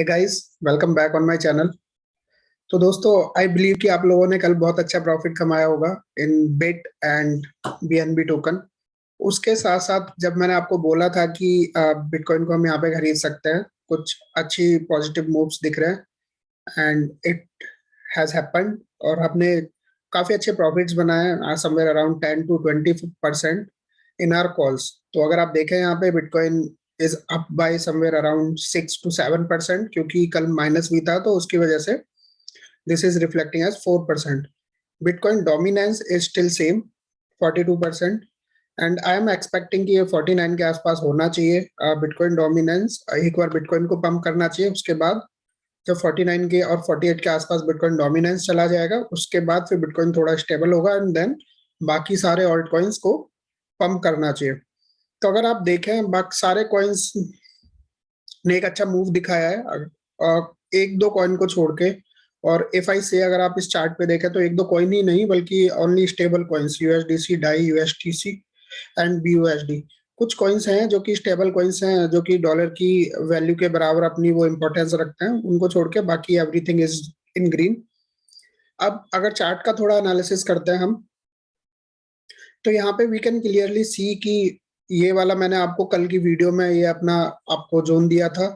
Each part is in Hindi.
Hey guys, welcome back on my channel. तो दोस्तों, आई बिलीव कि आप लोगों ने कल बहुत अच्छा प्रॉफिट कमाया होगा इन बिट एंड बीएनबी टोकन। उसके साथ साथ जब मैंने आपको बोला था कि बिटकॉइन को हम यहाँ पे खरीद सकते हैं, कुछ अच्छी पॉजिटिव मूव्स दिख रहे हैं एंड इट हैज हैपेंड। और हमने काफी अच्छे प्रॉफिट्स बनाए हैं, somewhere around 10 to 20% in are calls. तो अगर आप देखें यहाँ पे bitcoin is up by somewhere around 6 to 7%, क्योंकि कल माइनस भी था तो उसकी वजह से this is reflecting as 4%। Bitcoin dominance is still same 42%, and I am expecting कि ये 49 के आसपास होना चाहिए। बिटकॉइन डोमिनेंस एक बार बिटकॉइन को पंप करना चाहिए, उसके बाद जब 49 के और 48 के आसपास बिटकॉइन डोमिनेंस चला जाएगा, उसके बाद फिर बिटकॉइन थोड़ा स्टेबल होगा एंड देन बाकी सारे ऑल्ट कॉइन्स को पंप करना चाहिए। तो अगर आप देखें, बाकी सारे कॉइन्स ने एक अच्छा मूव दिखाया है, एक दो कॉइन को छोड़ के। और एफ आई से अगर आप इस चार्ट पे देखें तो एक दो कॉइन ही नहीं बल्कि only stable coins, USDC, DAI, USTC and BUSD, कुछ कॉइन्स हैं जो कि स्टेबल कॉइन्स हैं, जो कि डॉलर की वैल्यू के बराबर अपनी वो इंपॉर्टेंस रखते हैं। उनको छोड़ के बाकी एवरीथिंग इज इन ग्रीन। अब अगर चार्ट का थोड़ा एनालिसिस करते हैं हम, तो यहाँ पे वी कैन क्लियरली सी कि ये वाला मैंने आपको कल की वीडियो में ये अपना आपको जोन दिया था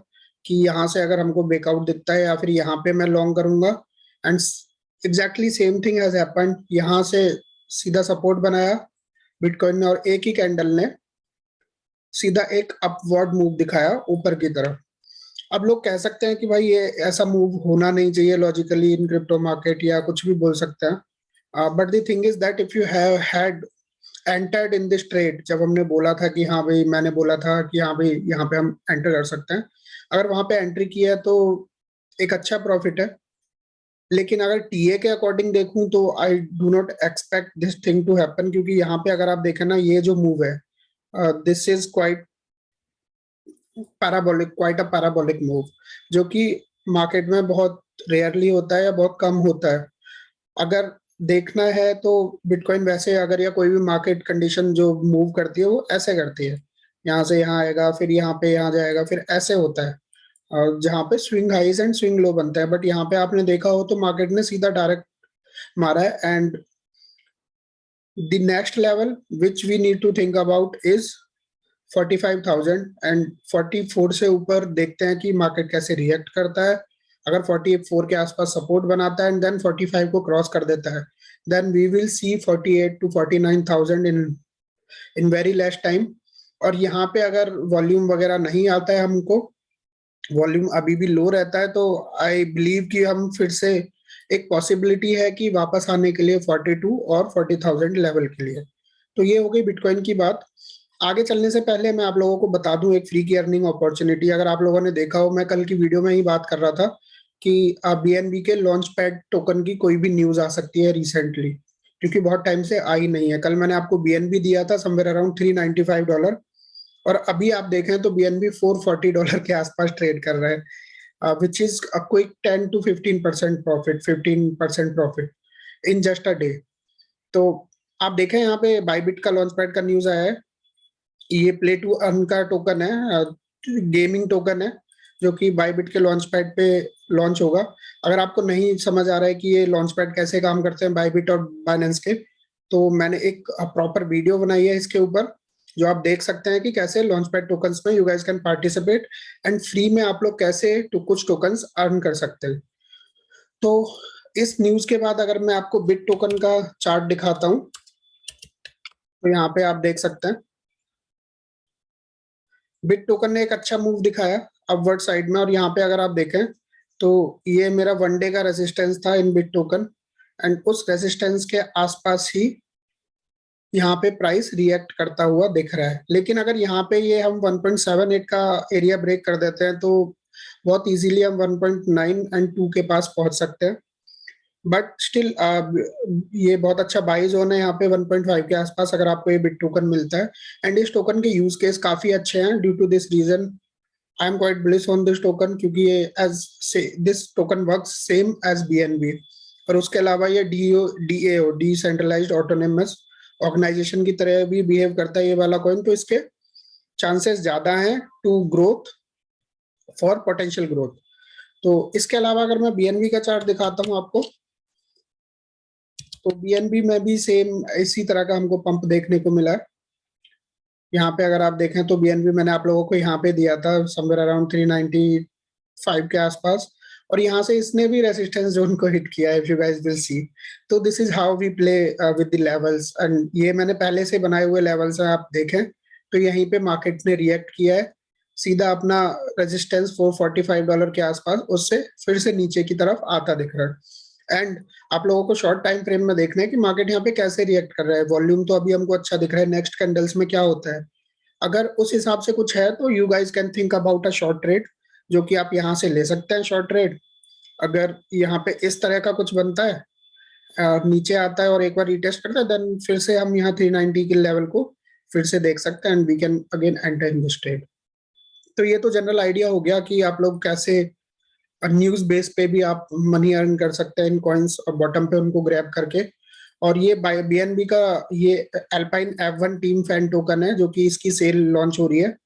कि यहाँ से अगर हमको ब्रेकआउट दिखता है या फिर यहाँ पे मैं लॉन्ग करूंगा, and exactly same thing has happened. यहाँ से सीधा सपोर्ट बनाया बिटकॉइन ने और एक ही कैंडल ने सीधा एक अपवर्ड मूव दिखाया ऊपर की तरफ। अब लोग कह सकते हैं कि भाई ये ऐसा मूव होना नहीं चाहिए लॉजिकली इन क्रिप्टो मार्केट, या कुछ भी बोल सकते हैं, but the thing is that if you have had entered in this trade, जब हमने बोला था कि हाँ भाई, मैंने बोला था कि हाँ भाई यहाँ पे हम एंटर कर सकते हैं, अगर वहां पे एंट्री किया है तो एक अच्छा प्रॉफिट है। लेकिन अगर टीए के अकॉर्डिंग देखूं तो I do not expect this thing to happen, क्योंकि यहाँ पे अगर आप देखें ना, ये जो मूव है, this is quite parabolic, quite a parabolic move, जो कि मार्केट में बहुत रेयरली होता है या बहुत कम होता है। अगर देखना है तो बिटकॉइन वैसे अगर या कोई भी मार्केट कंडीशन जो मूव करती है वो ऐसे करती है, यहाँ से यहाँ आएगा, फिर यहाँ पे यहाँ जाएगा, फिर ऐसे होता है, और जहाँ पे swing highs and swing low बनता है। बट यहाँ पे आपने देखा हो तो मार्केट ने सीधा डायरेक्ट मारा है, and the next level which we need to think about is 45,000, and 44 से ऊपर देखते हैं कि मार्केट कैसे रिएक्ट करता है। अगर 44 के आसपास सपोर्ट बनाता है एंड देन 45 को क्रॉस कर देता है, then we will see 48 to 49,000 in very less time. और यहाँ पे अगर वॉल्यूम वगैरह नहीं आता है, हमको वॉल्यूम अभी भी लो रहता है, तो आई बिलीव कि हम फिर से एक पॉसिबिलिटी है कि वापस आने के लिए 42 और 40,000 लेवल के लिए। तो ये हो गई बिटकॉइन की बात। आगे चलने से पहले मैं आप लोगों को बता दूं एक फ्री की अर्निंग अपॉर्चुनिटी। अगर आप लोगों ने देखा हो, मैं कल की वीडियो में ही बात कर रहा था कि बीएनबी के लॉन्च पैड टोकन की कोई भी न्यूज आ सकती है रिसेंटली, क्योंकि बहुत टाइम से आई नहीं है। कल मैंने आपको बीएनबी दिया था समवेयर अराउंड $395, और अभी आप देखें तो बीएनबी $440 के आसपास ट्रेड कर रहा है, which is a quick 10 to 15% profit, 15% profit in just a day. तो आप देखें यहाँ पे बाइबिट का लॉन्च पैड का न्यूज आया है। ये प्ले टू अर्न का टोकन है, गेमिंग टोकन है, जो कि बाइबिट के लॉन्च पैड पे लॉन्च होगा। अगर आपको नहीं समझ आ रहा है कि ये लॉन्च पैड कैसे काम करते हैं बाइबिट और बाइनेंस के, तो मैंने एक प्रॉपर वीडियो बनाई है इसके ऊपर, जो आप देख सकते हैं कि कैसे लॉन्च पैड टोकन्स में you guys can participate and free में आप लोग कैसे कुछ टोकन्स अर्न कर सकते हैं। तो इस न्यूज के बाद अगर मैं आपको बिट टोकन का चार्ट दिखाता हूँ, तो यहाँ पे आप देख सकते हैं बिट टोकन ने एक अच्छा मूव दिखाया अपवर्ड साइड में। और यहाँ पे अगर आप देखें तो ये मेरा वन डे का रेजिस्टेंस था इन बिट टोकन, एंड उस रेजिस्टेंस के आसपास ही यहाँ पे प्राइस रिएक्ट करता हुआ दिख रहा है। लेकिन अगर यहाँ पे ये हम 1.78 का एरिया ब्रेक कर देते हैं तो बहुत इजीली हम 1.9 एंड 2 के पास पहुंच सकते हैं। बट स्टिल ये बहुत अच्छा बाई जोन है यहाँ पे 1.5 के आसपास अगर आपको ये बिट टोकन मिलता है। एंड इस टोकन के यूज केस काफी अच्छे हैं। Due to this reason I am quite bullish on this token, क्योंकि ये as this token works same as BNB. और उसके अलावा ये डीएओ, डिसेंट्रलाइज्ड ऑटोनोमस ऑर्गेनाइजेशन की तरह भी बिहेव करता है ये वाला कॉइन, तो इसके चांसेस ज्यादा हैं to growth, for potential growth. तो इसके अलावा अगर मैं बीएनबी का चार्ट दिखाता हूँ आपको, तो बीएनबी में भी सेम इसी तरह का हमको पंप देखने को मिला है। यहाँ पे अगर आप देखें तो बीएनबी मैंने आप लोगों को यहाँ पे दिया था समवेयर अराउंड 395 के आसपास, और यहाँ से इसने भी रेजिस्टेंस जोन को हिट किया है, if you guys will see. तो this is how we play with the levels, and ये मैंने पहले से बनाए हुए लेवल्स हैं, आप देखें तो यहीं पे मार्केट ने रिएक्ट किया है सीधा अपना रेजिस्टेंस $445 के आसपास, उससे फिर से नीचे की तरफ आता दिख रहा है। एंड आप लोगों को शॉर्ट टाइम फ्रेम में देखना है कि मार्केट यहाँ पे कैसे रिएक्ट कर रहा है। वॉल्यूम तो अभी हमको अच्छा दिख रहा है, नेक्स्ट कैंडल्स में क्या होता है, अगर उस हिसाब से कुछ है तो you guys can think about a short trade, जो कि आप यहाँ से ले सकते हैं शॉर्ट ट्रेड। अगर यहाँ पे इस तरह का कुछ बनता है, नीचे आता है और एक बार रिटेस्ट करता है, देन फिर से हम यहाँ 390 के लेवल को फिर से देख सकते हैं, and we can again enter in this trade. तो ये तो जनरल आइडिया हो गया कि आप लोग कैसे न्यूज बेस पे भी आप मनी अर्न कर सकते हैं इन कॉइन्स, और बॉटम पे उनको ग्रैब करके। और ये बीएनबी का ये alpine F1 team fan token है, जो कि इसकी सेल लॉन्च हो रही है,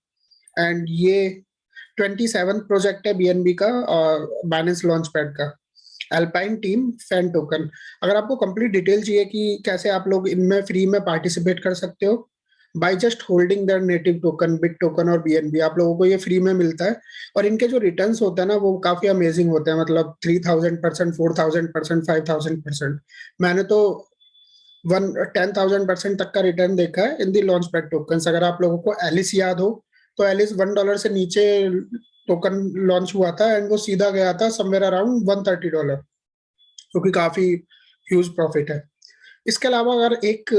एंड ये 27th प्रोजेक्ट है बीएनबी का बाइनेंस लॉन्च पैड का, एल्पाइन टीम फैन टोकन। अगर आपको कंप्लीट डिटेल चाहिए कि कैसे आप लोग इनमें फ्री में पार्टिसिपेट कर सकते हो by just holding there native token, bit token और बीएनबी, आप लोगों को ये फ्री में मिलता है। और इनके जो रिटर्न्स होते हैं ना वो काफी अमेजिंग होते हैं, मतलब 3000%, 4000%, 5000%। मैंने तो 10,000% तक का रिटर्न देखा है इन दी लॉन्च पैड टोकन्स। अगर आप लोगों को एलिस याद हो तो एलिस $1 से नीचे टोकन लॉन्च हुआ था, एंड वो सीधा गया था समवेयर अराउंड $130, जो कि काफी ह्यूज प्रॉफिट है। इसके अलावा अगर एक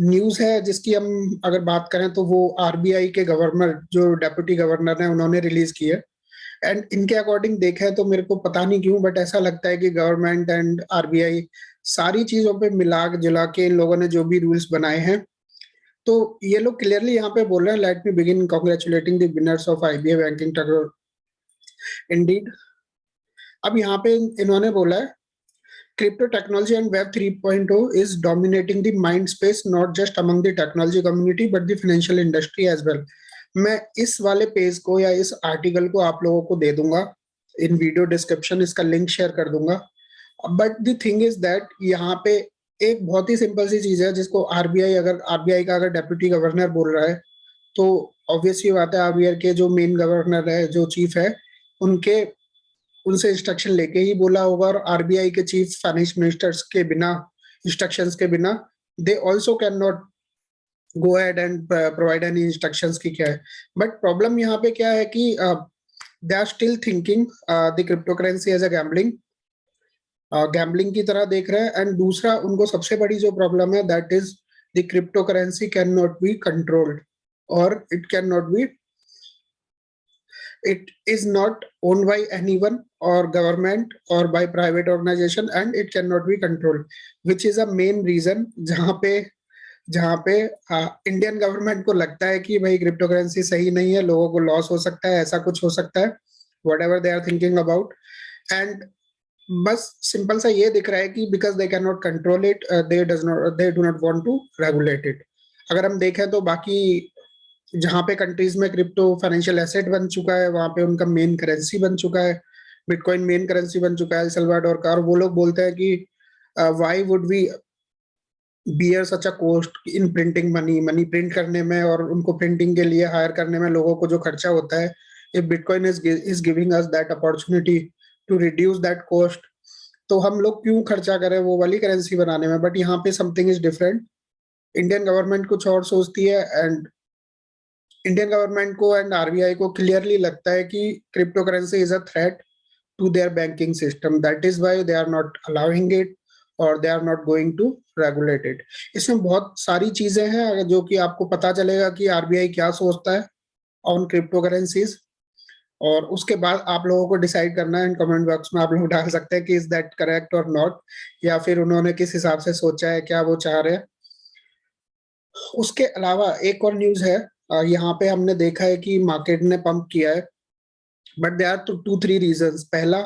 न्यूज है जिसकी हम अगर बात करें तो वो आरबीआई के गवर्नर, जो डेप्यूटी गवर्नर है, उन्होंने रिलीज की है। एंड इनके अकॉर्डिंग देखें तो मेरे को पता नहीं क्यों बट ऐसा लगता है कि गवर्नमेंट एंड आरबीआई सारी चीजों पे मिला जुला के इन लोगों ने जो भी रूल्स बनाए हैं, तो ये लोग क्लियरली यहाँ पे बोल रहे हैं, let me begin congratulating the winners of IBA banking Tagore indeed. अब यहाँ पे इन्होंने बोला है, crypto technology and web 3.0 is dominating the mind space not just among the technology community but the financial industry as well। मैं इस वाले पेज को या इस आर्टिकल को आप लोगों को दे दूंगा इन वीडियो डिस्क्रिप्शन, इसका लिंक शेयर कर दूंगा। But the thing is that यहाँ पे एक बहुत ही सिंपल सी चीज है जिसको आरबीआई का अगर डेप्यूटी गवर्नर बोल रहा है, तो ऑब्वियसली बात है आरबीआई के जो मेन गवर्नर है, जो चीफ है, उनके उनसे इंस्ट्रक्शन लेके ही बोला होगा। और आरबीआई के चीफ फाइनेंस मिनिस्टर्स के बिना, इंस्ट्रक्शंस के बिना, they also can not go ahead and provide any instructions की क्या है। बट प्रॉब्लम यहाँ पे क्या है कि they are still thinking the crypto currency as a gambling की तरह देख रहे हैं। एंड दूसरा उनको सबसे बड़ी जो प्रॉब्लम है that is the crypto currency can not be controlled, और it is not owned by anyone or government or by private organization, and it cannot be controlled, which is a main reason जहाँ पे इंडियन गवर्नमेंट को लगता है कि भाई क्रिप्टो करेंसी सही नहीं है, लोगों को लॉस हो सकता है, ऐसा कुछ हो सकता है, whatever they are thinking about. And बस सिंपल सा ये दिख रहा है कि because they can not control it, they do not want to regulate it. अगर हम देखें तो बाकी जहाँ पे कंट्रीज में क्रिप्टो फाइनेंशियल एसेट बन चुका है, वहां पे उनका मेन करेंसी बन चुका है, बिटकॉइन मेन करेंसी बन चुका है एल सल्वाडोर का। और वो लोग बोलते हैं कि why would we bear such a cost in printing money print करने में, और उनको प्रिंटिंग के लिए हायर करने में लोगों को जो खर्चा होता है, if bitcoin is giving us that opportunity to reduce that cost, तो हम लोग क्यों खर्चा करें वो वाली करेंसी बनाने में। बट यहाँ पे something is different, Indian government कुछ और सोचती है, एंड इंडियन गवर्नमेंट को एंड आरबीआई को क्लियरली लगता है कि crypto currency is a threat to their banking system, that is why they are not allowing it और they are not going to regulate it. इसमें बहुत सारी चीजें हैं जो कि आपको पता चलेगा कि आरबीआई क्या सोचता है ऑन क्रिप्टो करेंसीज, और उसके बाद आप लोगों को डिसाइड करना है। इन कमेंट बॉक्स में आप लोग डाल सकते हैं कि इज दैट करेक्ट और नॉट, या फिर उन्होंने किस हिसाब से सोचा है, क्या वो चाह रहे हैं। उसके अलावा एक और न्यूज है, यहाँ पे हमने देखा है कि मार्केट ने पंप किया है, but they are two three reasons. पहला,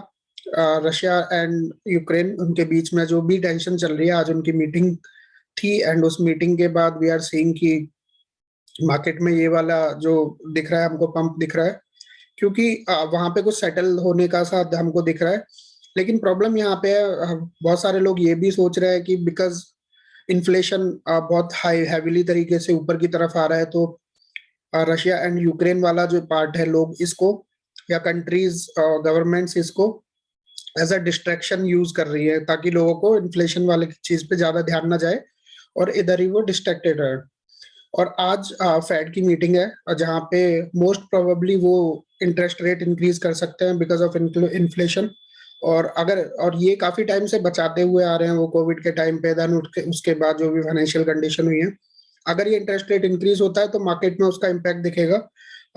रशिया एंड यूक्रेन उनके बीच में जो भी टेंशन चल रही है, आज उनकी मीटिंग थी, एंड उस मीटिंग के बाद वी आर सीइंग कि मार्केट में ये वाला जो दिख रहा है हमको पंप दिख रहा है, क्योंकि वहां पे कुछ सेटल होने का सा हमको दिख रहा है। लेकिन प्रॉब्लम यहाँ पे है, बहुत सारे लोग ये भी सोच रहे हैं कि बिकॉज इन्फ्लेशन बहुत हाई हैविली तरीके से ऊपर की तरफ आ रहा है, तो रशिया एंड यूक्रेन वाला जो पार्ट है, लोग इसको या कंट्रीज गवर्नमेंट्स इसको एज अ डिस्ट्रैक्शन यूज कर रही है, ताकि लोगों को इन्फ्लेशन वाले चीज पे ज्यादा ध्यान ना जाए और इधर ही वो डिस्ट्रैक्टेड रहे। और आज फेड की मीटिंग है, जहाँ पे मोस्ट प्रोबेबली वो इंटरेस्ट रेट इंक्रीज कर सकते हैं बिकॉज ऑफ इन्फ्लेशन। और ये काफी टाइम से बचाते हुए आ रहे हैं वो कोविड के टाइम पे, देन उसके बाद जो भी फाइनेंशियल कंडीशन हुई है, अगर ये इंटरेस्ट रेट इंक्रीज होता है तो मार्केट में उसका इम्पैक्ट दिखेगा,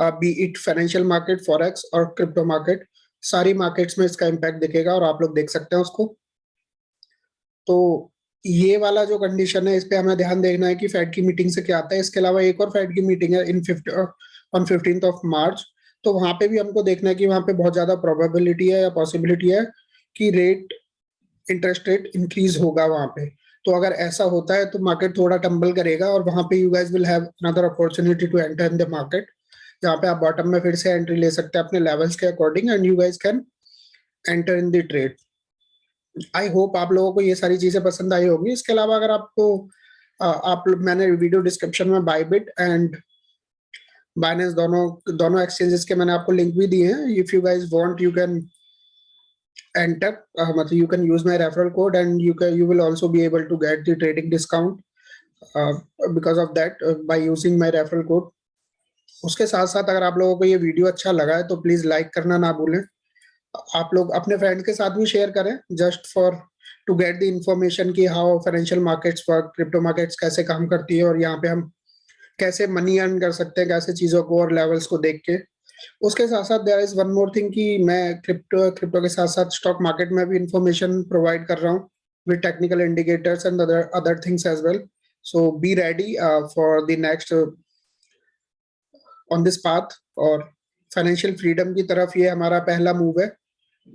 B it financial market, forex और क्रिप्टो मार्केट, सारी मार्केट्स में इसका इम्पैक्ट दिखेगा और आप लोग देख सकते हैं उसको। तो ये वाला जो कंडीशन है, इस पे हमें ध्यान देखना है कि फेड की मीटिंग से क्या आता है। इसके अलावा एक और फेड की मीटिंग है ऑन 15th ऑफ मार्च, तो वहां पे भी हमको देखना है कि वहां पे बहुत ज्यादा प्रोबेबिलिटी है या पॉसिबिलिटी है कि इंटरेस्ट रेट इंक्रीज होगा वहां पे। तो अगर ऐसा होता है तो मार्केट थोड़ा टम्बल करेगा और वहां पे you guys will have another opportunity to enter in the market, जहाँ पे आप बॉटम में फिर से एंट्री ले सकते हैं अपने लेवल्स के according, and you guys can enter in the trade. I hope आप लोगों को ये सारी चीजें पसंद आई होगी। इसके अलावा अगर आपको मैंने वीडियो डिस्क्रिप्शन में बायबिट एंड बाइनेंस दोनों दोनों एक्सचेंजेस के मैंने आपको लिंक भी दिए हैं। If you guys want you can enter, मतलब you can use my referral code and you will also be able to get the trading discount uh, because of that by using my referral code। उसके साथ साथ अगर आप लोगों को ये वीडियो अच्छा लगा है तो प्लीज लाइक करना ना भूलें। आप लोग अपने फ्रेंड्स के साथ भी शेयर करें, just for to get the information कि how financial markets work, crypto markets कैसे काम करती है और यहाँ पे हम कैसे मनी अर्न कर सकते हैं, कैसे चीजों को और लेवल्स को देख के। उसके साथ साथ there is one more thing कि मैं क्रिप्टो के साथ साथ स्टॉक मार्केट में भी इंफॉर्मेशन प्रोवाइड कर रहा हूँ with technical indicators and other things as well. So be ready for the next on this path. और फाइनेंशियल फ्रीडम की तरफ ये हमारा पहला मूव है,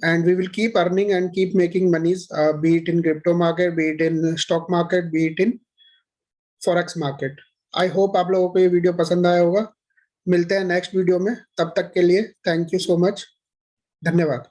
and we will keep earning and keep making monies, be it in crypto market, be it in stock market, be it in forex market। I hope आप लोगों को ये वीडियो पसंद आया होगा। मिलते हैं नेक्स्ट वीडियो में, तब तक के लिए थैंक यू सो मच, धन्यवाद।